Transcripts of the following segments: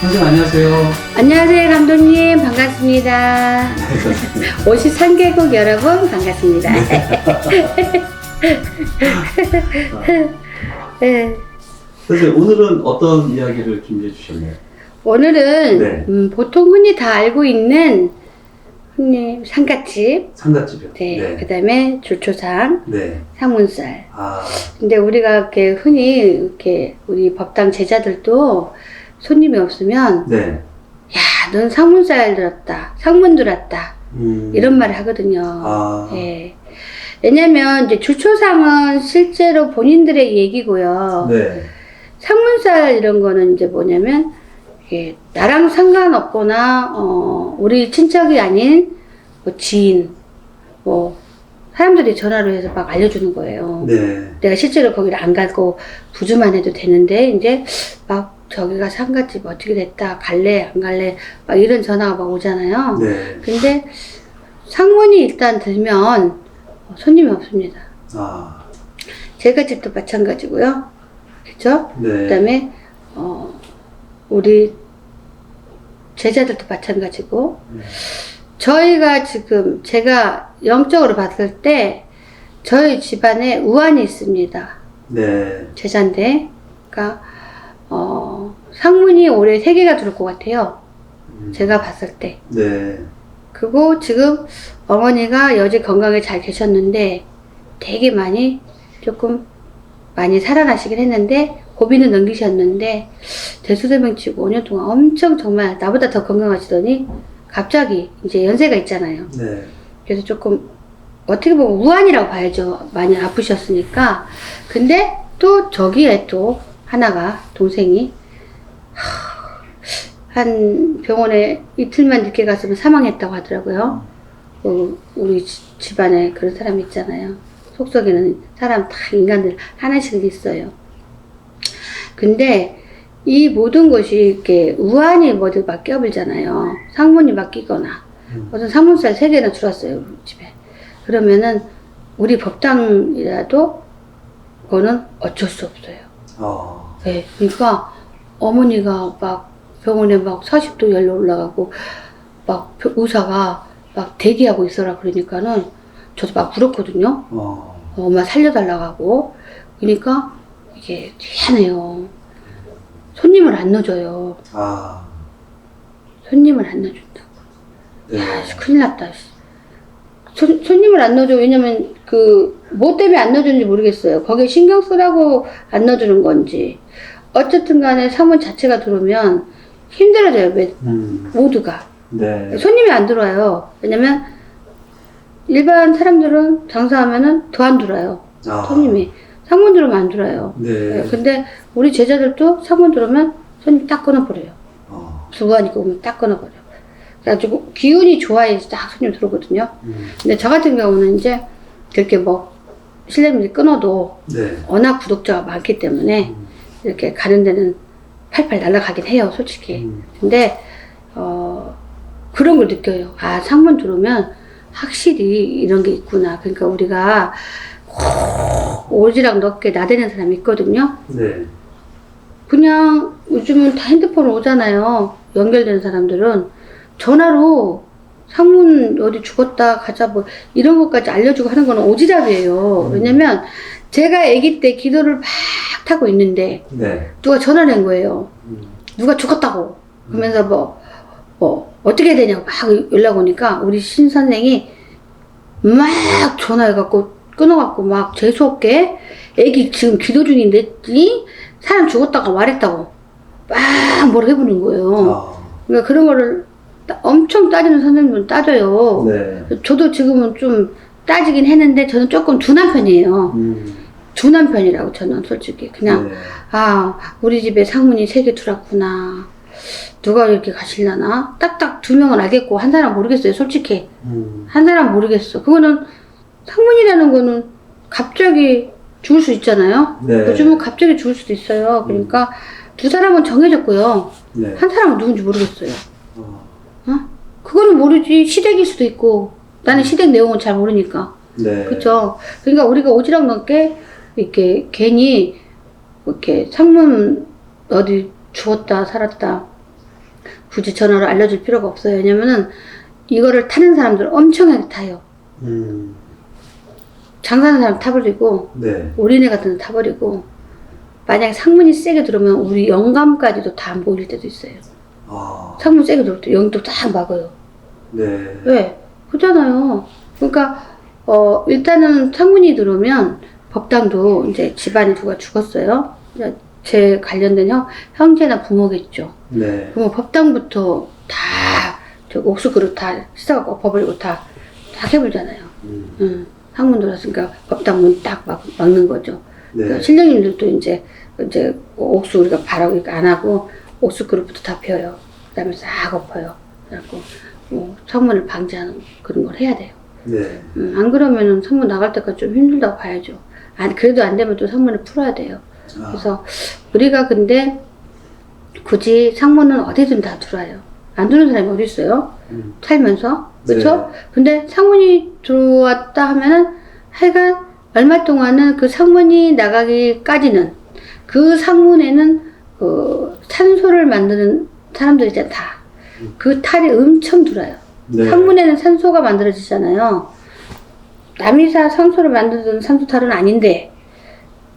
선생님 안녕하세요. 안녕하세요, 감독님. 반갑습니다. 53개국 여러분, 반갑습니다. 네. 선생님 오늘은 어떤 이야기를 준비해 주셨나요? 오늘은 네. 보통 흔히 다 알고 있는 상갓집, 상갓집이요. 네. 그 다음에 줄초상, 네. 상문살. 아, 근데 우리가 이렇게 흔히 이렇게 우리 법당 제자들도 손님이 없으면 네. 야, 넌 상문살 들었다, 상문 들었다 이런 말을 하거든요. 아, 예. 왜냐면 이제 줄초상은 실제로 본인들의 얘기고요. 네. 상문살 이런 거는 이제 뭐냐면 이게 나랑 상관없거나 우리 친척이 아닌 뭐 지인 뭐 사람들이 전화로 해서 막 알려주는 거예요. 네. 내가 실제로 거기를 안 가고 부주만 해도 되는데 이제 막 저기가 상갓집 어떻게 됐다, 갈래 안 갈래 막 이런 전화가 막 오잖아요. 네. 근데 상문이 일단 들면 손님이 없습니다. 아, 제갓집도 마찬가지고요. 그죠? 네. 그 다음에 우리 제자들도 마찬가지고 저희가 지금 제가 영적으로 봤을 때 저희 집안에 우환이 있습니다. 네. 제자인데 그러니까 상문이 올해 3개가 들어올 것 같아요. 제가 봤을 때. 네. 그리고 지금 어머니가 여직 건강에 잘 계셨는데 되게 조금 많이 살아나시긴 했는데 고비는 넘기셨는데 대수대명치고 5년 동안 엄청 정말 나보다 더 건강하시더니 갑자기 이제 연세가 있잖아요. 네. 그래서 조금 어떻게 보면 우환이라고 봐야죠. 많이 아프셨으니까. 근데 또 저기에 또 하나가 동생이 한 병원에 이틀만 늦게 갔으면 사망했다고 하더라고요. 우리 집안에 그런 사람 있잖아요. 속속에는 사람 다 인간들 하나씩 있어요. 근데 이 모든 것이 이렇게 우환이 뭐든 막 껴불잖아요. 상문이 막 끼거나 무슨 상문살 3개나 들어왔어요, 우리 집에. 그러면은 우리 법당이라도 그거는 어쩔 수 없어요. 네, 그러니까 어머니가 막 병원에 막 40도 열로 올라가고 막 의사가 막 대기하고 있어라 그러니까는 저도 막 울었거든요. 엄마 살려달라고 하고. 그러니까 이게 희한해요. 손님을 안 넣어줘요. 아, 손님을 안 넣어준다고. 네. 야, 큰일 났다. 손님을 안 넣어줘. 왜냐면 뭐 때문에 안 넣어주는지 모르겠어요. 거기에 신경 쓰라고 안 넣어주는 건지. 어쨌든 간에 사문 자체가 들어오면 힘들어져요. 모두가. 네. 손님이 안 들어와요. 왜냐면 일반 사람들은 장사하면은 더 안 들어와요. 손님이. 상문 들어오면 안 들어와요. 네. 근데 우리 제자들도 상문 들어오면 손님 딱 끊어버려요. 수고하니까 오면 딱 끊어버려. 그래가지고 기운이 좋아야지 딱 손님 들어오거든요. 근데 저 같은 경우는 이제 그렇게 뭐 실례님들이 끊어도 네. 워낙 구독자가 많기 때문에 이렇게 가는 데는 팔팔 날아가긴 해요, 솔직히. 근데 그런 걸 느껴요. 아, 상문 들어오면 확실히 이런 게 있구나. 그러니까 우리가 오지랖 넓게 나대는 사람이 있거든요. 네. 그냥 요즘은 다 핸드폰 오잖아요. 연결된 사람들은 전화로 상문 어디 죽었다 가자 뭐 이런 것까지 알려주고 하는 거는 오지랖이에요. 왜냐면 제가 아기 때 기도를 막 타고 있는데 네. 누가 전화를 한 거예요. 누가 죽었다고. 그러면서 뭐 어떻게 되냐고 막 연락 오니까 우리 신선생이 막 전화해갖고 끊어갖고 막 재수없게 애기 지금 기도 중인데 사람 죽었다고 말했다고 막 뭐라 해보는 거예요. 그러니까 그런 거를 엄청 따지는 선생님들은 따져요. 네. 저도 지금은 좀 따지긴 했는데 저는 조금 둔한 편이에요. 둔한 편이라고 저는 솔직히 그냥 네. 아 우리 집에 상문이 3개 들어왔구나. 누가 이렇게 가실라나? 딱딱 2명은 알겠고 한 사람 모르겠어요. 솔직히 한 사람 모르겠어. 그거는 상문이라는 거는 갑자기 죽을 수 있잖아요. 네. 요즘은 갑자기 죽을 수도 있어요. 그러니까 2사람은 정해졌고요. 네. 한 사람은 누군지 모르겠어요. 그거는 모르지. 시댁일 수도 있고 나는 시댁 내용은 잘 모르니까. 네. 그렇죠. 그러니까 우리가 오지랖 넓게 이렇게 괜히 이렇게 상문 어디 죽었다 살았다 굳이 전화로 알려줄 필요가 없어요. 왜냐면은 이거를 타는 사람들 엄청나게 타요. 장사하는 사람 타버리고 네. 우리네 같은 데 타버리고 만약에 상문이 세게 들어오면 우리 영감까지도 다 안 보일 때도 있어요. 아, 상문 세게 들어올 때 영도 다 막아요. 네. 왜? 그렇잖아요. 그러니까 일단은 상문이 들어오면 법당도 이제 집안에 누가 죽었어요. 제 관련된 형제나 부모겠죠. 네. 그러면 법당부터 다 저 옥수 그릇 다 씻어갖고 엎어버리고 다 해버리잖아요. 상문 들어왔으니까 법당 문 딱 막는 거죠. 네. 그러니까 신령님들도 이제 옥수 우리가 바라고 안 하고 옥수 그릇부터 다 펴요. 그다음에 싹 엎어요. 그래갖고 상문을 방지하는 그런 걸 해야 돼요. 네. 안 그러면은 상문 나갈 때까지 좀 힘들다고 봐야죠. 그래도 안 되면 또 상문을 풀어야 돼요. 아. 그래서 우리가 근데 굳이 상문은 어디든 다 들어와요. 안 들어오는 사람이 어디 있어요? 살면서. 그렇죠? 네. 근데 상문이 들어왔다 하면은 하여간 얼마 동안은 그 상문이 나가기까지는 그 상문에는 산소를 만드는 사람들이 있잖아. 다. 그 탈이 엄청 들어요. 네. 상문에는 산소가 만들어지잖아요. 남이 산소를 만드는 산소탈은 아닌데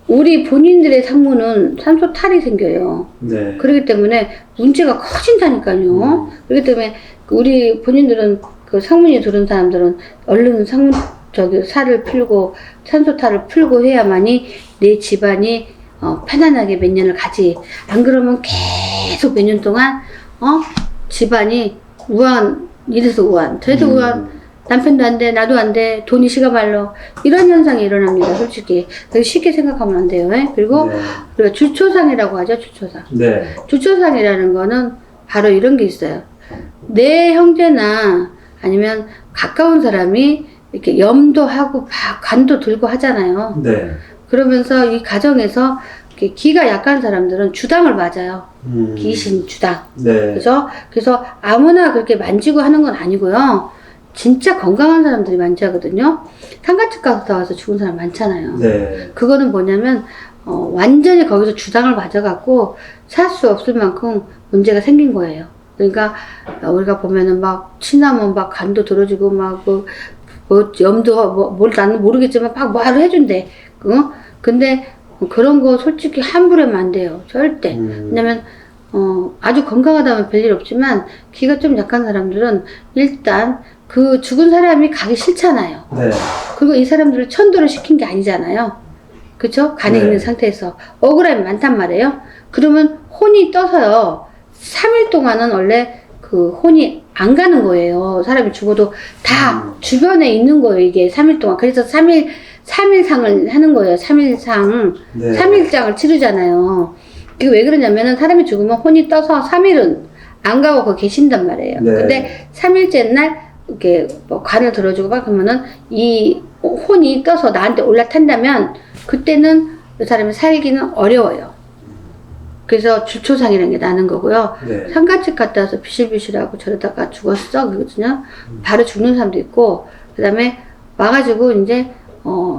우리 본인들의 상문은 산소탈이 생겨요. 네. 그렇기 때문에 문제가 커진다니까요. 그렇기 때문에 우리 본인들은 그 상문이 들은 사람들은 얼른 살을 풀고 산소탈을 풀고 해야만이 내 집안이 편안하게 몇 년을 가지. 안 그러면 계속 몇 년 동안 집안이 이래서 우한, 저래서 우한, 남편도 안 돼, 나도 안 돼, 돈이 시가 말라. 이런 현상이 일어납니다, 솔직히. 그래서 쉽게 생각하면 안 돼요. 그리고 네. 우리가 주초상이라고 하죠, 주초상. 네. 주초상이라는 거는 바로 이런 게 있어요. 내 형제나 아니면 가까운 사람이 이렇게 염도 하고 관도 들고 하잖아요. 네. 그러면서 이 가정에서 이렇게 기가 약한 사람들은 주당을 맞아요. 귀신 주당. 네. 그래서 아무나 그렇게 만지고 하는 건 아니고요. 진짜 건강한 사람들이 만지거든요. 상가집 가서 와서 죽은 사람 많잖아요. 네. 그거는 뭐냐면 완전히 거기서 주당을 맞아갖고 살 수 없을 만큼 문제가 생긴 거예요. 그러니까 우리가 보면은 막 치나면 막 간도 들어지고 막 염도 뭘 나는 모르겠지만 막 말을 해준대. 근데 그런 거 솔직히 함부로 하면 안 돼요. 절대. 왜냐면 아주 건강하다면 별일 없지만 기가 좀 약한 사람들은 일단 그 죽은 사람이 가기 싫잖아요. 네. 그리고 이 사람들을 천도를 시킨 게 아니잖아요. 그쵸? 간에 네. 있는 상태에서 억울함이 많단 말이에요. 그러면 혼이 떠서요. 3일 동안은 원래 그 혼이 안 가는 거예요. 사람이 죽어도 다 주변에 있는 거예요. 이게 3일 동안. 그래서 3일상을 하는 거예요. 3일상. 네. 3일장을 치르잖아요. 이게 왜 그러냐면은 사람이 죽으면 혼이 떠서 3일은 안 가고 거기 계신단 말이에요. 네. 근데 3일째 날 이렇게 뭐 관을 들어주고 막 그러면은 이 혼이 떠서 나한테 올라탄다면 그때는 그 사람이 살기는 어려워요. 그래서 주초상이라는 게 나는 거고요. 네. 상가집 갔다 와서 비실비실하고 저러다가 죽었어 그러거든요. 바로 죽는 사람도 있고 그 다음에 와가지고 이제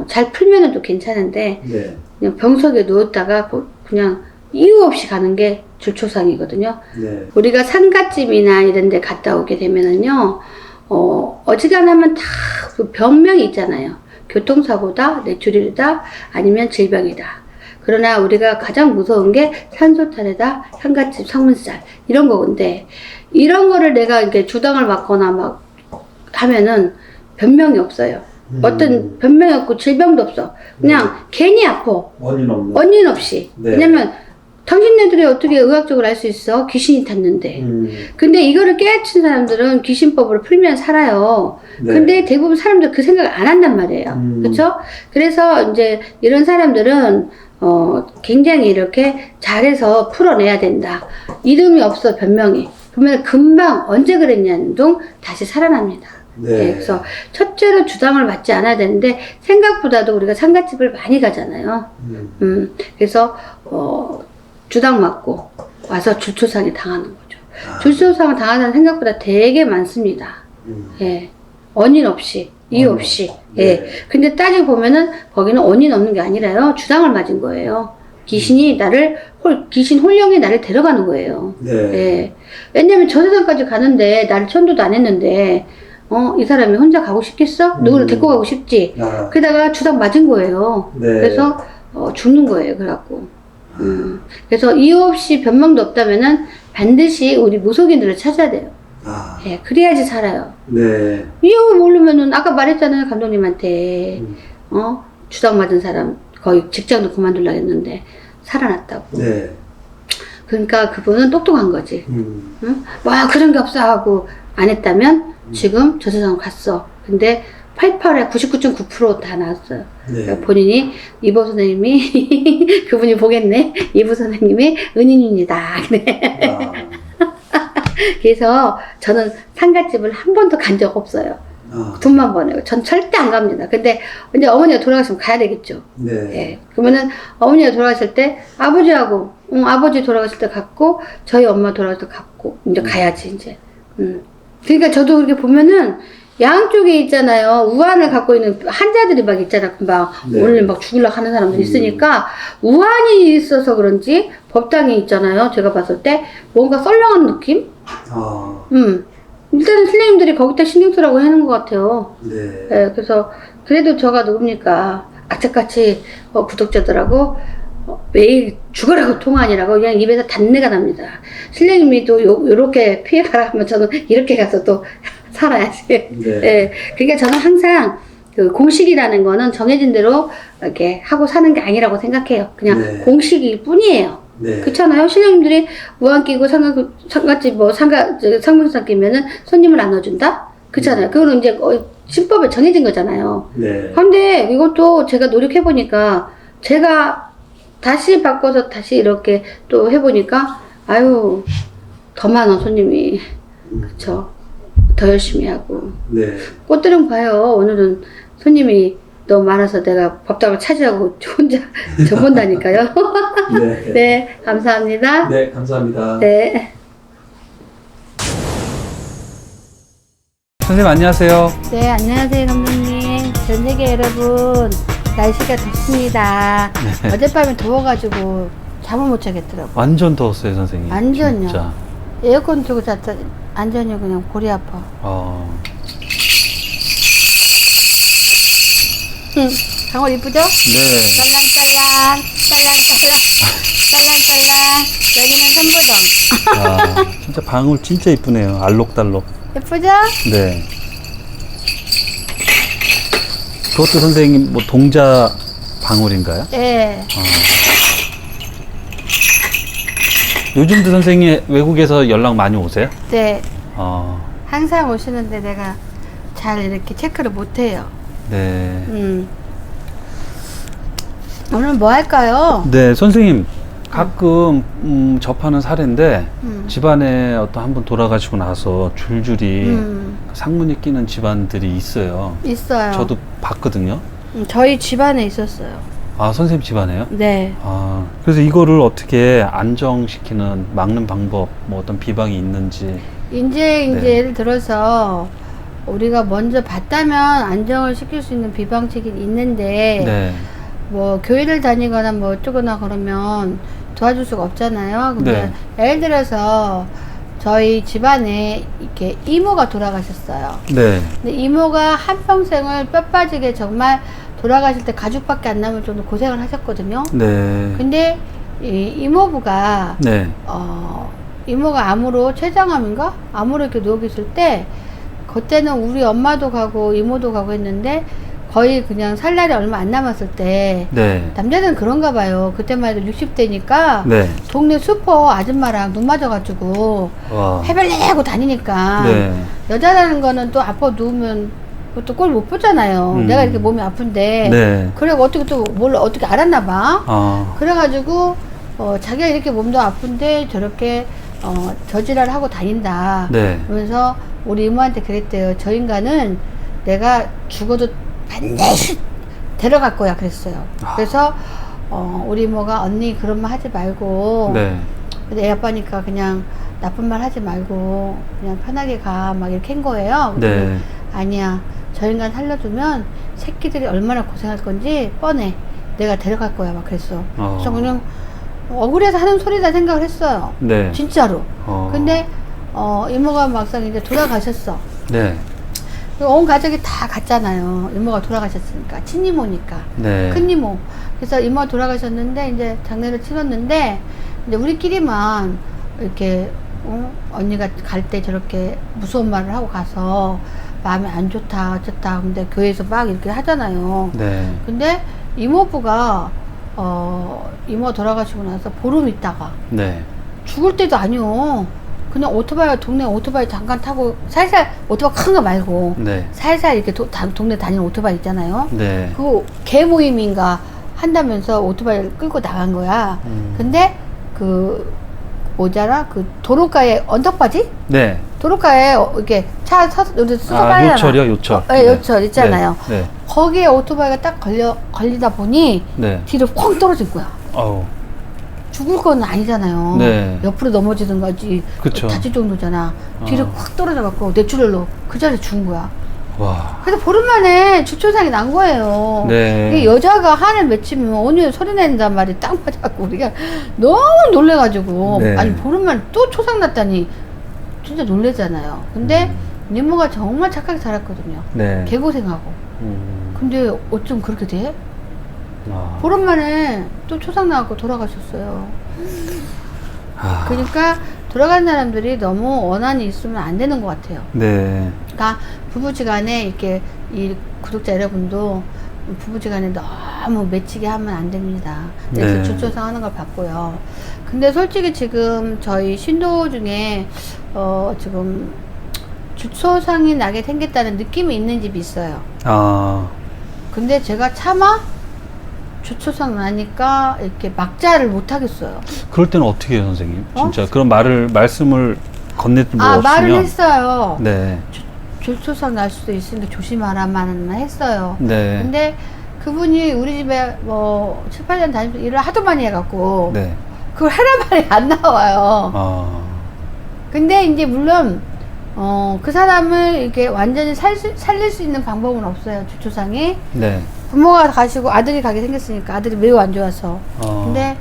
잘 풀면은 또 괜찮은데 네. 그냥 병석에 누웠다가 그냥 이유 없이 가는 게 주초상이거든요. 네. 우리가 상가집이나 이런 데 갔다 오게 되면은요, 어지간하면 다 그 병명이 있잖아요. 교통사고다, 뇌출혈이다, 아니면 질병이다. 그러나 우리가 가장 무서운 게 산소탈이다, 상가집, 상문살, 이런 거인데, 이런 거를 내가 이렇게 주당을 맞거나 막 하면은 변명이 없어요. 어떤 변명이 없고 질병도 없어. 그냥 괜히 아파. 원인 없이. 네. 왜냐면 당신네들이 어떻게 의학적으로 알 수 있어? 귀신이 탔는데. 근데 이거를 깨우친 사람들은 귀신법으로 풀면 살아요. 네. 근데 대부분 사람들 그 생각을 안 한단 말이에요. 그렇죠? 그래서 이제 이런 사람들은 굉장히 이렇게 잘해서 풀어내야 된다. 이름이 없어 변명이. 그러면 금방 언제 그랬냐는 둥 다시 살아납니다. 네. 네, 그래서 첫째로 주당을 맞지 않아야 되는데 생각보다도 우리가 상가집을 많이 가잖아요. 그래서 주당 맞고 와서 주초상에 당하는 거죠. 주초상을 당하는 생각보다 되게 많습니다. 예, 원인 없이 이유 없이. 예. 네. 근데 따지고 보면은 거기는 원인 없는 게 아니라요. 주당을 맞은 거예요. 귀신이 나를 귀신 홀령이 나를 데려가는 거예요. 네. 예. 왜냐면 저 세상까지 가는데 나를 천도도 안 했는데 이 사람이 혼자 가고 싶겠어? 누구를 데리고 가고 싶지? 아, 그러다가 주당 맞은 거예요. 네. 그래서 죽는 거예요. 그래갖고 그래서 이유 없이 변명도 없다면은 반드시 우리 무속인들을 찾아야 돼요. 아, 예, 그래야지 살아요. 네. 이유 모르면은 아까 말했잖아요, 감독님한테 주당 맞은 사람 거의 직장도 그만두려고 했는데 살아났다고. 네. 그러니까 그분은 똑똑한 거지. 응? 와 그런 게 없어 하고 안 했다면 지금 저 세상으로 갔어. 근데 88에 99.9% 다 나왔어요. 네. 그러니까 본인이 이보 선생님이 그분이 보겠네. 이보 선생님이 은인입니다. 그래. 아, 그래서 저는 상갓집을 한 번도 간 적 없어요. 아, 돈만 버네요. 전 절대 안 갑니다. 근데 이제 어머니가 돌아가시면 가야 되겠죠. 네. 예. 그러면은 어머니가 돌아가실 때 아버지하고 아버지 돌아가실 때 갔고 저희 엄마 돌아가실 때 갔고 이제 가야지 이제. 그러니까 저도 그렇게 보면은 양쪽에 있잖아요. 우환을 갖고 있는 한자들이 막 있잖아. 금방 네. 오늘 막 죽으려고 하는 사람들이 있으니까 우환이 있어서 그런지 법당이 있잖아요. 제가 봤을 때 뭔가 썰렁한 느낌? 아, 일단은 선생님들이 거기다 신경 쓰라고 하는 것 같아요. 네. 예, 그래서 그래도 저가 누굽니까? 악착같이 구독자들하고 매일 죽으라고 통화하니라고 그냥 입에서 단내가 납니다. 신령님이 또 요렇게 피해가라 하면 저는 이렇게 가서 또 살아야지. 네. 예, 그러니까 저는 항상 그 공식이라는 거는 정해진 대로 이렇게 하고 사는 게 아니라고 생각해요. 그냥 네. 공식일 뿐이에요. 네. 그렇잖아요. 신령님들이 무안 끼고 상갓집 상문상 끼면은 손님을 안 넣어준다? 그렇잖아요. 그거는 이제 신법에 정해진 거잖아요. 네. 근데 이것도 제가 노력해보니까 제가 다시 바꿔서 다시 이렇게 또 해보니까 아유 더 많아 손님이. 그쵸. 더 열심히 하고. 네. 꽃들은 봐요. 오늘은 손님이 너무 많아서 내가 법당을 차지하고 혼자 저 본다니까요. 네. 네, 감사합니다. 네, 감사합니다. 네. 선생님 안녕하세요. 네, 안녕하세요, 감독님. 전 세계 여러분, 날씨가 덥습니다. 네. 어젯밤에 더워가지고 잠을 못 자겠더라고요. 완전 더웠어요, 선생님. 완전요. 진짜. 에어컨 틀고 잤더니 완전히 그냥 골이 아파. 방울 이쁘죠? 네. 딸랑딸랑, 딸랑딸랑, 딸랑딸랑. 여기는 선부동. 진짜 방울 진짜 이쁘네요. 알록달록. 예쁘죠? 네. 그것도 선생님 뭐 동자 방울인가요? 네. 요즘도 선생님 외국에서 연락 많이 오세요? 네. 어, 항상 오시는데 내가 잘 이렇게 체크를 못해요. 네. 오늘 뭐 할까요? 네, 선생님 가끔 접하는 사례인데 음. 집안에 어떤 한 분 돌아가시고 나서 줄줄이 음. 상문이 끼는 집안들이 있어요. 있어요. 저도 봤거든요. 저희 집안에 있었어요. 아, 선생님 집안에요? 네. 아, 그래서 이거를 어떻게 안정시키는, 막는 방법, 뭐 어떤 비방이 있는지. 이제 네. 예를 들어서 우리가 먼저 봤다면 안정을 시킬 수 있는 비방책이 있는데 네. 뭐 교회를 다니거나 뭐 어쩌거나 그러면 도와줄 수가 없잖아요. 근데 예를 들어서 저희 집안에 이렇게 이모가 돌아가셨어요. 네. 근데 이모가 한평생을 뼈 빠지게 정말 돌아가실 때 가죽밖에 안 남을 정도 고생을 하셨거든요. 네. 근데 이 이모부가 네. 이모가 암으로 췌장암인가? 암으로 이렇게 누워 계실 때 그때는 우리 엄마도 가고 이모도 가고 했는데 거의 그냥 살 날이 얼마 안 남았을 때 네. 남자들은 그런가 봐요. 그때만 해도 60대니까 네. 동네 슈퍼 아줌마랑 눈 맞아가지고 와. 해발레고 다니니까 네. 여자라는 거는 또 아파 누우면 또 꼴 못 보잖아요. 내가 이렇게 몸이 아픈데 네. 그래 어떻게 또 뭘 어떻게 알았나 봐. 아. 그래가지고 자기가 이렇게 몸도 아픈데 저렇게 저지랄 하고 다닌다. 네. 그러면서 우리 이모한테 그랬대요. 저 인간은 내가 죽어도 반드시 데려갈 거야 그랬어요. 그래서 우리 이모가 언니 그런 말 하지 말고 네. 근데 애 아빠니까 그냥 나쁜 말 하지 말고 그냥 편하게 가 막 이렇게 한 거예요. 네. 아니야 저 인간 살려두면 새끼들이 얼마나 고생할 건지 뻔해. 내가 데려갈 거야 막 그랬어. 그래서 그냥 억울해서 하는 소리다 생각을 했어요. 네. 진짜로. 어. 근데 이모가 막상 이제 돌아가셨어. 네. 온 가족이 다 갔잖아요. 이모가 돌아가셨으니까. 친이모니까. 네. 큰이모. 그래서 이모가 돌아가셨는데, 이제 장례를 치렀는데, 이제 우리끼리만 이렇게, 언니가 갈 때 저렇게 무서운 말을 하고 가서 마음이 안 좋다, 어쩌다. 근데 교회에서 막 이렇게 하잖아요. 네. 근데 이모부가, 이모가 돌아가시고 나서 보름 있다가, 네. 죽을 때도 아니요. 그냥 오토바이, 동네 오토바이 잠깐 타고, 살살, 오토바이 큰 거 말고, 네. 살살 이렇게 동네 다니는 오토바이 있잖아요. 네. 그 개 모임인가 한다면서 오토바이를 끌고 나간 거야. 근데 그 뭐잖아, 그 도로가에 언덕바지? 네. 도로가에 이렇게 차 우리 수소 빨잖아. 요철이요, 요철. 네, 요철 있잖아요. 네. 거기에 오토바이가 딱 걸리다 보니 네. 뒤로 쾅 떨어진 거야. 어우. 죽을 건 아니잖아요. 네. 옆으로 넘어지는 거지. 그쵸. 다칠 정도잖아. 뒤로 확 떨어져갖고 뇌출혈로 그 자리에 죽은 거야. 와. 그래서 보름 만에 주초상이 난 거예요. 네. 이게 여자가 한을 맺히면 언니 소리 낸단 말이 딱 맞아갖고 우리가 너무 놀래가지고 네. 아니 보름 만에 또 초상 났다니 진짜 놀래잖아요. 근데 이모가 정말 착하게 살았거든요. 네. 개고생하고. 근데 어쩜 그렇게 돼? 아. 보름 만에 또 초상 나갖고 돌아가셨어요. 아. 그러니까 돌아간 사람들이 너무 원한이 있으면 안 되는 것 같아요. 네. 그러니까 부부지간에 이렇게 이 구독자 여러분도 부부지간에 너무 맺히게 하면 안 됩니다. 그래서 네. 주초상 하는 걸 봤고요. 근데 솔직히 지금 저희 신도 중에 지금 주초상이 나게 생겼다는 느낌이 있는 집이 있어요. 아. 근데 제가 차마 주초상 나니까 이렇게 막자를 못 하겠어요. 그럴 때는 어떻게 해요, 선생님? 어? 진짜 그런 말을 건넸던 분 없으면. 말을 했어요. 네. 주초상 날 수도 있으니까 조심하라만 했어요. 네. 근데 그분이 우리 집에 뭐 7, 8년 다니면서 일을 하도 많이 해갖고 네. 그걸 하란 말이 안 나와요. 아. 근데 이제 물론 그 사람을 이렇게 완전히 살릴 수 있는 방법은 없어요. 주초상이. 네. 부모가 가시고 아들이 가게 생겼으니까 아들이 매우 안 좋아서. 어. 근데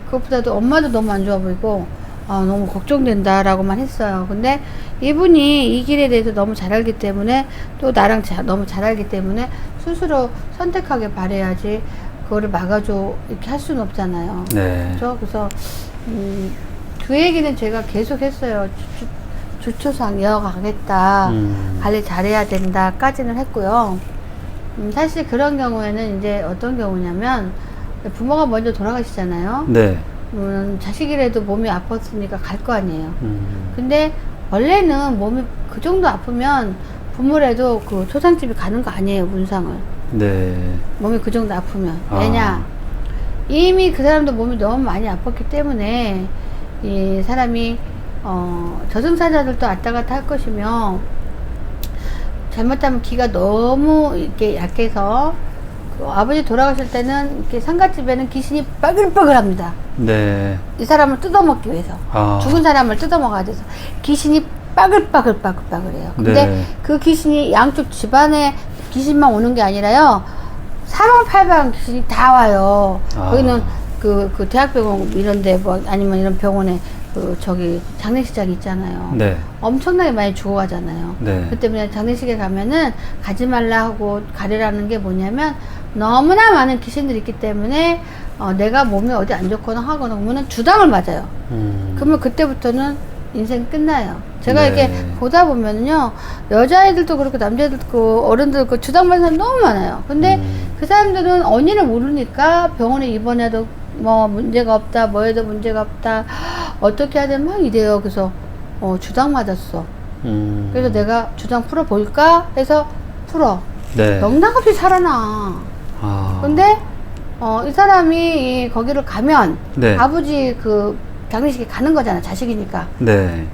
그것보다도 엄마도 너무 안 좋아 보이고 너무 걱정된다라고만 했어요. 근데 이분이 이 길에 대해서 너무 잘 알기 때문에 또 나랑 너무 잘 알기 때문에 스스로 선택하게 바래야지 그거를 막아줘 이렇게 할 수는 없잖아요. 네. 그렇죠? 그래서 그 얘기는 제가 계속 했어요. 주초상 이어가겠다. 관리 잘해야 된다까지는 했고요. 사실 그런 경우에는 이제 어떤 경우냐면 부모가 먼저 돌아가시잖아요. 네. 자식이라도 몸이 아팠으니까 갈 거 아니에요. 근데 원래는 몸이 그 정도 아프면 부모라도 그 초상집에 가는 거 아니에요, 문상을. 네. 몸이 그 정도 아프면. 왜냐? 이미 그 사람도 몸이 너무 많이 아팠기 때문에 이 사람이 저승사자들도 왔다 갔다 할 것이며 잘못하면 기가 너무 이렇게 약해서 그 아버지 돌아가실 때는 이렇게 상갓집에는 귀신이 빠글빠글합니다. 네. 이 사람을 뜯어먹기 위해서. 죽은 사람을 뜯어먹어야 돼서 귀신이 빠글빠글해요. 근데 네. 그 귀신이 양쪽 집안에 귀신만 오는 게 아니라요. 사방팔방 귀신이 다 와요. 거기는 그 대학병원 이런데 뭐 아니면 이런 병원에 장례식장이 있잖아요. 네. 엄청나게 많이 죽어가잖아요. 네. 그 때문에 장례식에 가면은 가지 말라 하고 가려라는 게 뭐냐면 너무나 많은 귀신들이 있기 때문에 내가 몸이 어디 안 좋거나 하거나 그러면 주당을 맞아요. 그러면 그때부터는 인생 끝나요. 제가 네. 이렇게 보다 보면요, 여자애들도 그렇고 남자애들도 그렇고 어른들도 그렇고 주당 받는 사람 너무 많아요. 근데 그 사람들은 언니를 모르니까 병원에 입원해도 뭐 문제가 없다, 뭐해도 문제가 없다, 어떻게 해야 되면 막 이래요. 그래서 주당 맞았어. 그래서 내가 주당 풀어볼까 해서 풀어. 네. 넉넉없이 살아나. 근데 이 사람이 거기를 가면 네. 아버지 그 장례식에 가는 거잖아, 자식이니까. 네.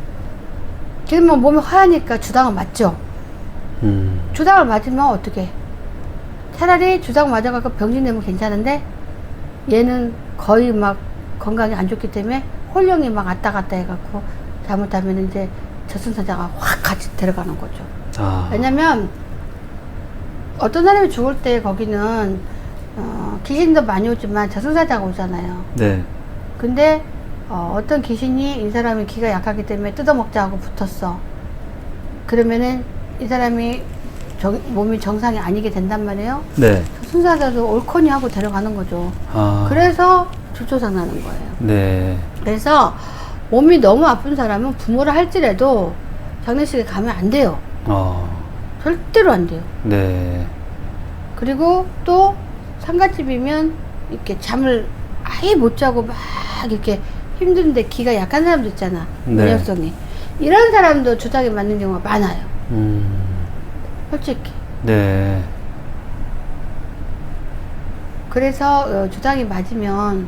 그러면 몸이 화하니까 주당을 맞죠. 주당을 맞으면 어떻게? 차라리 주당 맞아갖고 병진 되면 괜찮은데 얘는 거의 막 건강이 안 좋기 때문에 홀령이 막 왔다 갔다 해갖고 잘못하면 이제 저승사자가 확 같이 데려가는 거죠. 왜냐면 어떤 사람이 죽을 때 거기는 귀신도 많이 오지만 저승사자가 오잖아요. 네. 근데 어떤 귀신이 이 사람이 기가 약하기 때문에 뜯어먹자 하고 붙었어. 그러면은 이 사람이 몸이 정상이 아니게 된단 말이에요. 네. 순사자도 옳거니 하고 데려가는 거죠. 그래서 주초상 나는 거예요. 네. 그래서 몸이 너무 아픈 사람은 부모를 할지라도 장례식에 가면 안 돼요. 절대로 안 돼요. 네. 그리고 또 상가집이면 이렇게 잠을 아예 못 자고 막 이렇게 힘든데 기가 약한 사람도 있잖아. 네. 면역성이. 이런 사람도 주사기 맞는 경우가 많아요. 솔직히. 네. 그래서 주사기 맞으면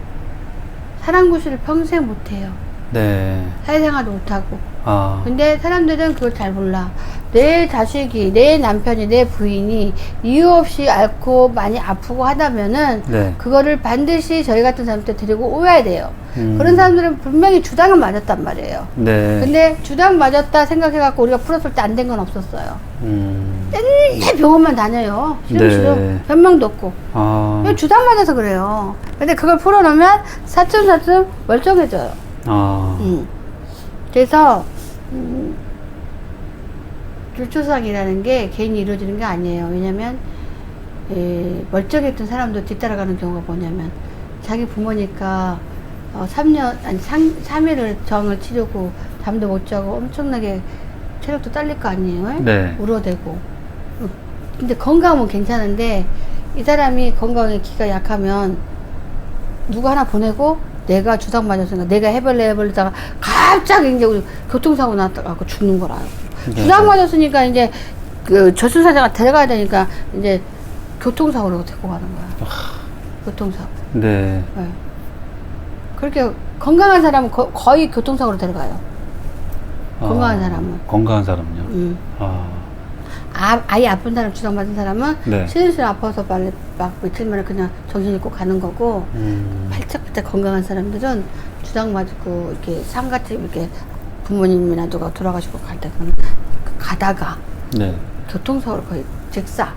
사랑구실을 평생 못해요. 네. 사회생활도 못하고. 아. 근데 사람들은 그걸 잘 몰라. 내 자식이, 내 남편이, 내 부인이 이유 없이 앓고 많이 아프고 하다면은 네. 그거를 반드시 저희 같은 사람한테 데리고 오야 돼요. 그런 사람들은 분명히 주당은 맞았단 말이에요. 네. 근데 주당 맞았다 생각해갖고 우리가 풀었을 때 안 된 건 없었어요. 맨날 병원만 다녀요. 네. 변명도 없고. 아. 그냥 주당 맞아서 그래요. 근데 그걸 풀어놓으면 사쯤사쯤 멀쩡해져요. 그래서 줄초상이라는 게 개인이 이루어지는 게 아니에요. 왜냐면 멀쩡했던 사람도 뒤따라가는 경우가 뭐냐면 자기 부모니까 3일을 정을 치르고 잠도 못 자고 엄청나게 체력도 딸릴 거 아니에요. 네. 울어대고. 근데 건강은 괜찮은데 이 사람이 건강에 기가 약하면 누구 하나 보내고 내가 주사 맞았으니까 내가 해볼래다가 갑자기 이제 우리 교통사고 났다가 죽는 거라요. 네. 주사 맞았으니까 이제 그 저승사자가 데려가야 되니까 이제 교통사고로 데리고 가는 거야. 교통사고. 네. 네. 그렇게 건강한 사람은 거의 교통사고로 데려가요. 건강한 사람은. 건강한 사람은요? 아예 아픈 사람, 주사 맞은 사람은 네. 실실 아파서 막 며칠 만에 그냥 정신 잃고 가는 거고, 팔짝팔짝 건강한 사람들은 주당 맞고 이렇게 상가집 이렇게 부모님이나 누가 돌아가시고 갈 때 가다가 네. 교통사고를 거의 객사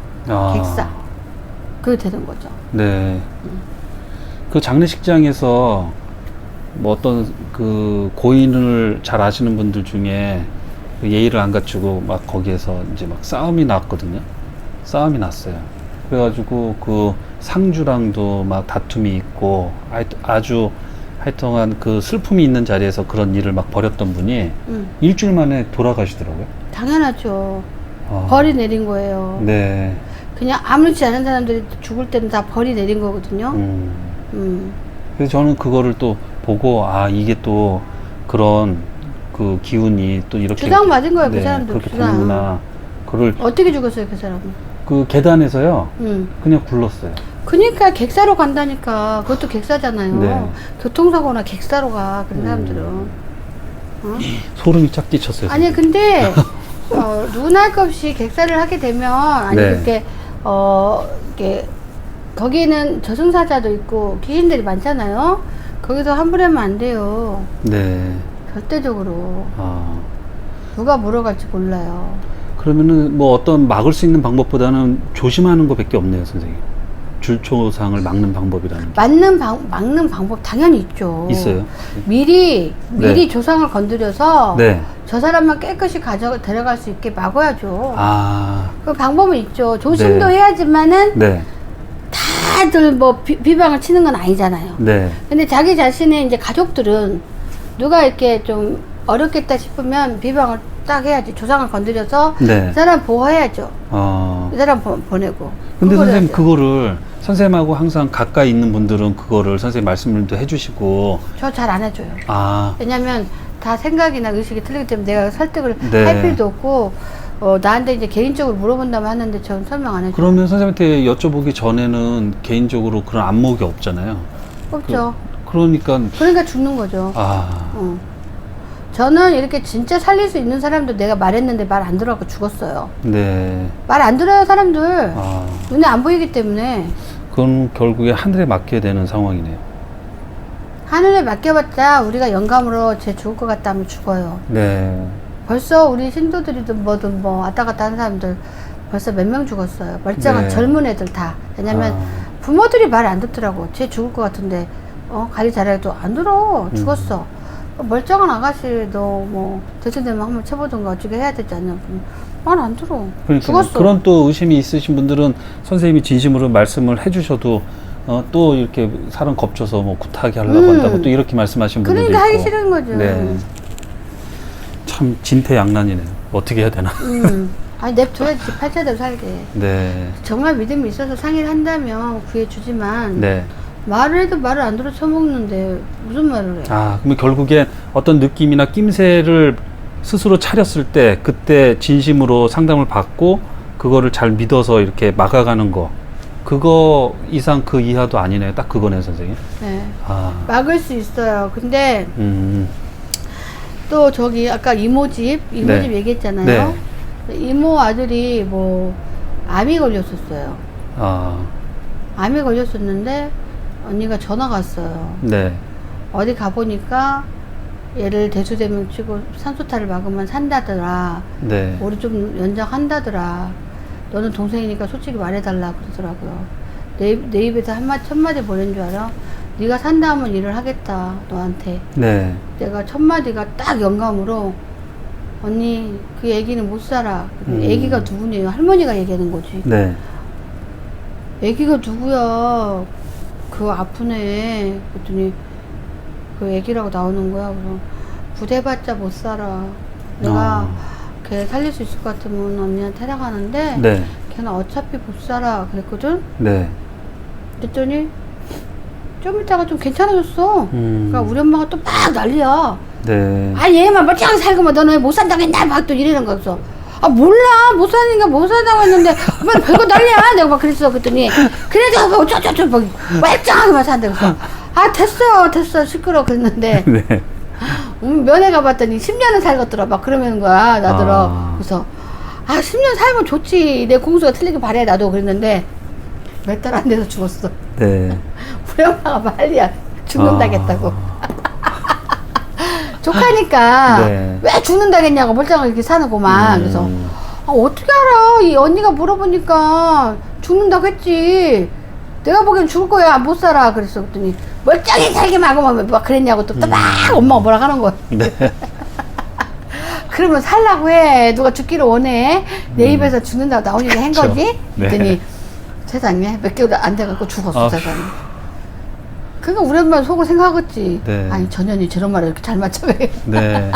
그게 되는 거죠. 네. 그 장례식장에서 뭐 어떤 그 고인을 잘 아시는 분들 중에 그 예의를 안 갖추고 막 거기에서 이제 막 싸움이 났거든요. 싸움이 났어요. 그래가지고 그 상주랑도 막 다툼이 있고 아주 하여튼간 그 슬픔이 있는 자리에서 그런 일을 막 벌였던 분이 일주일 만에 돌아가시더라고요. 당연하죠. 벌이 내린 거예요. 네. 그냥 아무렇지 않은 사람들이 죽을 때는 다 벌이 내린 거거든요. 그래서 저는 그거를 또 보고 이게 또 그런 그 기운이 또 이렇게 주당 맞은 거예요. 네, 그 사람도 그렇게 주당. 되는구나. 그걸 어떻게 죽었어요, 그 사람은? 그 계단에서요. 그냥 굴렀어요. 그러니까 객사로 간다니까. 그것도 객사잖아요. 네. 교통사고나 객사로 가. 그런 사람들은. 어? 소름이 쫙 끼쳤어요. 아니 근데 누구나 할 것 없이 객사를 하게 되면 아니 네. 그렇게 이렇게 거기는 저승사자도 있고 귀신들이 많잖아요. 거기서 함부로 하면 안 돼요. 네. 절대적으로. 누가 물어갈지 몰라요. 그러면은 뭐 어떤 막을 수 있는 방법보다는 조심하는 것밖에 없네요, 선생님. 줄초상을 막는 방법이라는 게. 막는 방법 당연히 있죠. 있어요? 미리 네. 조상을 건드려서 네. 저 사람만 깨끗이 데려갈 수 있게 막아야죠. 그 방법은 있죠. 조심도 네. 해야지만은 네. 다들 뭐 비방을 치는 건 아니잖아요. 네. 근데 자기 자신의 이제 가족들은 누가 이렇게 좀 어렵겠다 싶으면 비방을 딱 해야지. 조상을 건드려서 네. 그 사람 보호해야죠. 그 사람 보내고. 근데 선생님 해야죠. 그거를 선생님하고 항상 가까이 있는 분들은 그거를 선생님 말씀도 해주시고. 저 잘 안 해줘요. 왜냐면 다 생각이나 의식이 틀리기 때문에 내가 설득을 네. 할 필요도 없고 나한테 이제 개인적으로 물어본다면 하는데 전 설명 안 해줘요. 그러면 선생님한테 여쭤보기 전에는 개인적으로 그런 안목이 없잖아요. 없죠. 그러니까 죽는 거죠. 아, 저는 이렇게 진짜 살릴 수 있는 사람도 내가 말했는데 말 안 들어갖고 죽었어요. 네. 말 안 들어요, 사람들. 아, 눈에 안 보이기 때문에. 그건 결국에 하늘에 맡겨야 되는 상황이네요. 하늘에 맡겨봤자 우리가 영감으로 쟤 죽을 것 같다 하면 죽어요. 네. 벌써 우리 신도들이든 뭐든 뭐 왔다 갔다 하는 사람들 벌써 몇 명 죽었어요. 멀쩡한 네. 젊은 애들 다. 왜냐면 부모들이 말 안 듣더라고. 쟤 죽을 것 같은데 관리 잘해도 안 들어. 죽었어. 멀쩡한 아가씨 너 뭐 대체되면 한번 쳐보던가 어떻게 해야 되지 않냐. 말 안 들어. 그러니까 죽었어. 그런 또 의심이 있으신 분들은 선생님이 진심으로 말씀을 해주셔도 또 이렇게 사람 겁줘서 뭐 구타하게 하려고 한다고 또 이렇게 말씀하시는 분들도 그러니까 하기 있고. 싫은 거죠. 네. 참 진퇴양난이네요. 어떻게 해야 되나. 아니 냅둬야지 팔자대로 살게. 네. 정말 믿음이 있어서 상의를 한다면 구해주지만 네. 말을 해도 말을 안 들어 쳐먹는데 무슨 말을 해. 아, 그러면 결국엔 어떤 느낌이나 낌새를 스스로 차렸을 때 그때 진심으로 상담을 받고 그거를 잘 믿어서 이렇게 막아가는 거 그거 이상 그 이하도 아니네요. 딱 그거네요, 선생님. 네. 아, 막을 수 있어요. 근데 음, 또 저기 아까 이모집 네. 얘기했잖아요. 네. 이모 아들이 뭐 암이 걸렸었어요. 아, 암이 걸렸었는데 언니가 전화가 왔어요. 네, 어디 가보니까 얘를 대수대명 치고 산소탈을 막으면 산다더라. 네, 우리 좀 연장한다더라. 너는 동생이니까 솔직히 말해달라 그러더라고요. 내 입에서 첫마디 보낸 줄 알아? 네가 산다 하면 일을 하겠다 너한테. 네, 내가 첫마디가 딱 영감으로 언니 그 애기는 못 살아. 애기가 누구냐요? 할머니가 얘기하는 거지. 네, 애기가 누구야? 그 아픈 애. 그랬더니 그 애기라고 나오는 거야. 그래서 부대봤자 못 살아. 내가 걔 살릴 수 있을 것 같으면 언니한테 데려가는데 네, 걔는 어차피 못 살아 그랬거든. 네, 그랬더니 좀 있다가 좀 괜찮아졌어. 그러니까 우리 엄마가 또 막 난리야. 네, 아 얘만 멀쩡하게 살고만 너는 왜 못 산다고 했나 막 또 이러는 거야. 그래서 아 몰라 못 사니까 못 산다고 했는데 엄마 별거 난리야. 내가 막 그랬어. 그랬더니 그래도 뭐 어쩌저쩌 막 멀쩡하게만 산다. 그래서 아 됐어 시끄러워 그랬는데 네, 면회 가봤더니 10년은 살겠더라 막 그러는 거야 나더러. 아. 그래서 아 10년 살면 좋지 내 공수가 틀리길 바래 나도 그랬는데 몇 달 안 돼서 죽었어. 네. 우리 엄마가 말이야 죽는다겠다고. 조카니까 네. 왜 죽는다겠냐고 멀쩡하게 이렇게 사는구만. 그래서 아, 어떻게 알아? 이 언니가 물어보니까 죽는다고 했지. 내가 보기엔 죽을 거야 못 살아 그랬어. 그랬더니 멀쩡히 살기만 하고 막 그랬냐고 또 막 엄마가 뭐라 하는 거야. 네. 그러면 살라고 해. 누가 죽기를 원해. 내 입에서 죽는다고 나온 얘기 한 그쵸. 거지. 네. 그랬더니 세상에 몇 개월 안 돼갖고 죽었어. 아. 세상에. 그러니까 우리 엄마 속으로 생각하겠지. 네. 아니 전현이 저런 말을 이렇게 잘 맞춰요. 네.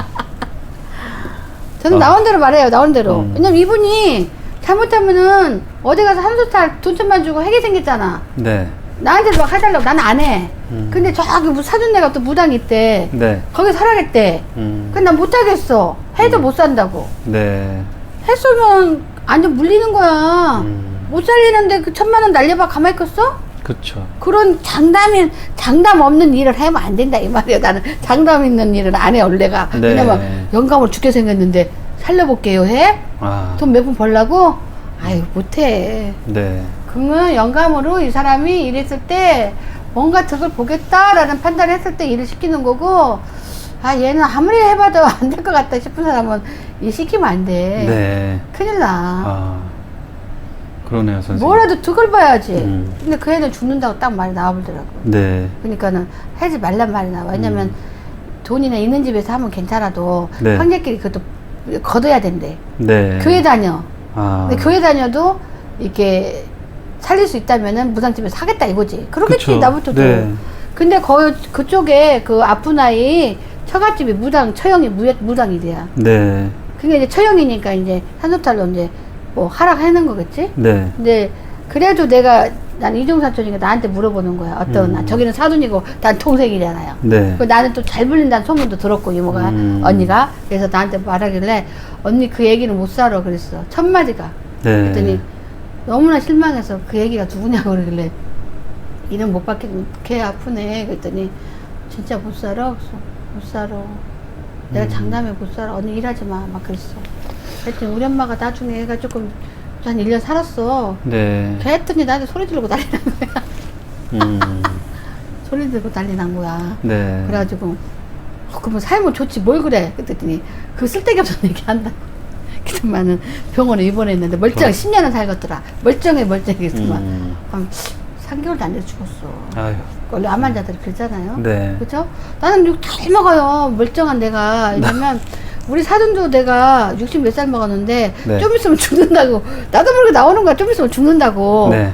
저는 나온 대로 말해요. 나온 대로. 왜냐면 이분이 잘못하면은 어디 가서 한소탈 돈 좀만 주고 하게 생겼잖아. 네. 나한테도 막 해달라고. 나는 안 해. 근데 저기 사준 애가 또 무당이 있대. 네. 거기 살아겠대. 근데 난 못하겠어. 해도 못 산다고. 네. 했으면 완전 물리는 거야. 못 살리는데 그 1,000,000원 날려봐 가만히 있겠어? 그쵸. 그런 장담 없는 일을 하면 안 된다 이 말이야. 나는 장담 있는 일을 안 해 원래가. 네. 왜냐면 영감을 죽게 생겼는데 살려볼게요 해? 아. 돈 몇 푼 벌라고? 아유 못해. 네. 그러면 영감으로 이 사람이 일했을 때 뭔가 덕을 보겠다라는 판단을 했을 때 일을 시키는 거고, 아 얘는 아무리 해봐도 안 될 것 같다 싶은 사람은 일 시키면 안 돼. 네. 큰일 나. 아. 그러네요, 선생님. 뭐라도 덕을 봐야지. 음. 근데 그 애는 죽는다고 딱 말이 나와버더라고. 네. 그러니까는 하지 말란 말이 나와. 왜냐면 돈이나 있는 집에서 하면 괜찮아도 네. 형제끼리 그것도 걷어야 된대. 네. 교회 다녀. 아. 근데 교회 다녀도 이렇게 살릴 수 있다면은 무당집에서 하겠다 이거지. 그러겠지. 그쵸. 나부터도. 네. 근데 그쪽에 그 아픈 아이 처갓집이 처형이 무당이래야. 네. 그게 이제 처형이니까 이제 산소탈로 이제 뭐 하락하는 거겠지. 네. 근데 그래도 난 이종사촌이니까 나한테 물어보는 거야. 저기는 사돈이고 난 동생이잖아요. 네. 나는 또 잘 불린다는 소문도 들었고 이모가 언니가 그래서 나한테 말하길래 언니 그 얘기는 못 살아 그랬어. 첫 마디가. 네. 그랬더니 너무나 실망해서 그 얘기가 누구냐고 그러길래 이름 못 받겠는 걔 아프네 그랬더니 진짜 못 살아? 그래서 못 살아. 내가 장담해 못 살아. 언니 일하지 마. 막 그랬어. 그랬더니 우리 엄마가 나중에 애가 조금 한 1년 살았어. 네. 그랬더니 나한테 소리 지르고 난리 난 거야. 소리 지르고 난리 난 거야. 네. 그래가지고 그러면 살면 좋지 뭘 그래. 그랬더니 그 쓸데기 없는 얘기 한다. 그동안은 병원에 입원했는데 멀쩡히 10년은 살겠더라. 멀쩡해 있으면 한 3개월도 안 돼서 죽었어. 아유. 원래 암 환자들이 그러잖아요. 네. 그렇죠? 나는 육 잘 먹어요. 멀쩡한 내가. 왜냐면 우리 사돈도 내가 60 몇 살 먹었는데 네. 좀 있으면 죽는다고. 나도 모르게 나오는 거야. 좀 있으면 죽는다고. 네.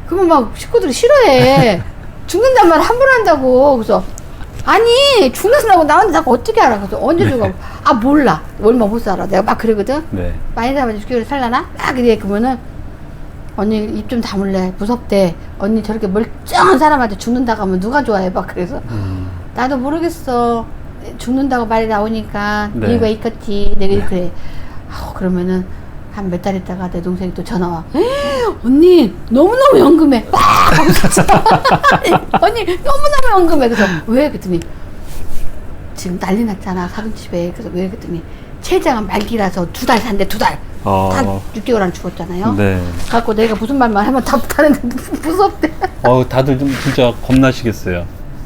그러면 막 식구들이 싫어해. 죽는단 말 함부로 한다고. 그래서 아니 죽는다고 나왔는데 자꾸 어떻게 알아? 그래서 언제 죽어? 아 몰라. 얼마 못 살아. 내가 막 그러거든. 네. 많이 살아봐도 6개월 살라나? 막 그래. 그러면은 언니 입 좀 다물래. 무섭대. 언니 저렇게 멀쩡한 사람한테 죽는다고 하면 누가 좋아해? 막 그래서 나도 모르겠어. 죽는다고 말이 나오니까 네. 이유가 있겠지. 내가 그래. 그러면은 한 몇 달 있다가 내 동생이 또 전화 와. 언니 너무너무 연금해. 막 하고서 언니 너무너무 연금해. 그래서 왜? 그랬더니 지금 난리 났잖아 사돈집에. 그래서 왜? 그랬더니 체장은 말기라서 2달 산대. 2달 다 6개월 안 죽었잖아요. 네. 갖고 내가 무슨 말만 하면 다 못하는데 무섭대. 다들 좀 진짜 겁나시겠어요.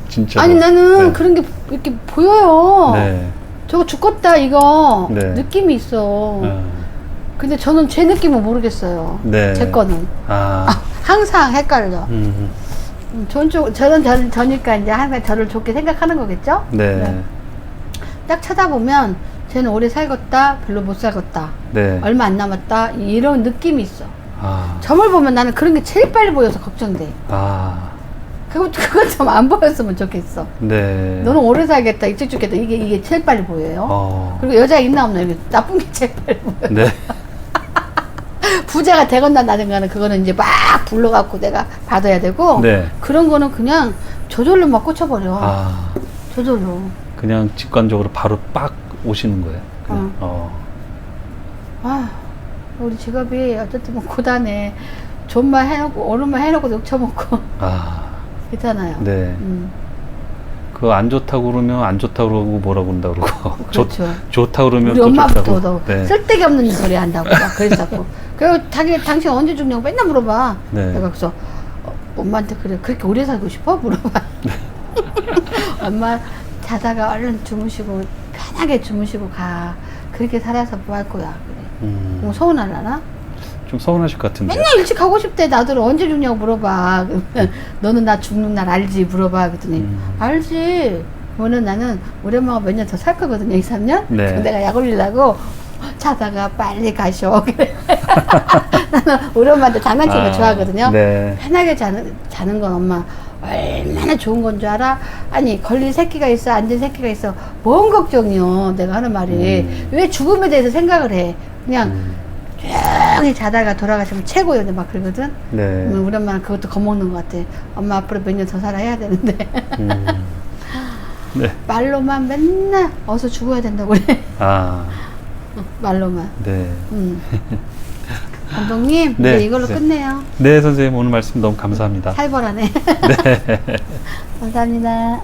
진짜. 아니 나는 네. 그런 게 이렇게 보여요. 네. 저거 죽겠다 이거 네. 느낌이 있어. 근데 저는 제 느낌은 모르겠어요. 네. 제 거는 항상 헷갈려. 저니까 이제 항상 저를 좋게 생각하는 거겠죠? 네. 네. 딱 쳐다보면 쟤는 오래 살겠다, 별로 못 살겠다, 네. 얼마 안 남았다 이런 느낌이 있어. 아. 점을 보면 나는 그런 게 제일 빨리 보여서 걱정돼. 아. 그건 좀 안 보였으면 좋겠어. 네. 너는 오래 살겠다, 일찍 죽겠다 이게 제일 빨리 보여요. 그리고 여자 있나 없나 이게 나쁜 게 제일 빨리 보여. 네. 부자가 되건나 나든가는 그거는 이제 막 불러갖고 내가 받아야 되고 네. 그런 거는 그냥 저절로 막 꽂혀버려. 아. 저절로. 그냥 직관적으로 바로 빡 오시는 거예요. 그냥. 우리 직업이 어쨌든 뭐 고단해. 존만 해놓고 오른만 해놓고 욕 처먹고 있잖아요. 네. 그거 안 좋다고 그러면 안 좋다고 그러고 뭐라고 그런다 그러고 그렇죠. 좋다고 그러면 우리 또 엄마부터 좋다고. 너 네. 쓸데기 없는 소리 한다고 막 그랬었고. 그리고 당신 언제 죽냐고 맨날 물어봐. 네. 내가 그래서 엄마한테 그래 그렇게 오래 살고 싶어? 물어봐. 엄마 자다가 얼른 주무시고 편하게 주무시고 가. 그렇게 살아서 뭐 할 거야. 그래. 뭐 서운하려나? 좀 서운하실 것 같은데. 맨날 일찍 가고 싶대. 나들 언제 죽냐고 물어봐. 그러면 너는 나 죽는 날 알지? 물어봐. 그랬더니 알지. 그러면 나는 우리 엄마가 몇 년 더 살 거거든요. 2, 3년? 네. 그럼 내가 약 올리려고 자다가 빨리 가셔. 그래. 나는 우리 엄마한테 장난치는 거 좋아하거든요. 네. 편하게 자는 건 엄마 얼마나 좋은 건 줄 알아? 아니 걸린 새끼가 있어 안 된 새끼가 있어 뭔 걱정이요. 내가 하는 말이 왜 죽음에 대해서 생각을 해. 그냥 조용히 자다가 돌아가시면 최고요. 막 그러거든. 네. 우리 엄마는 그것도 겁먹는 것 같아. 엄마 앞으로 몇 년 더 살아야 되는데 네. 말로만 맨날 어서 죽어야 된다고 그래. 말로만. 네. 감독님 네, 이제 이걸로 네. 끝내요. 네, 선생님 오늘 말씀 너무 감사합니다. 살벌하네. 네. 감사합니다.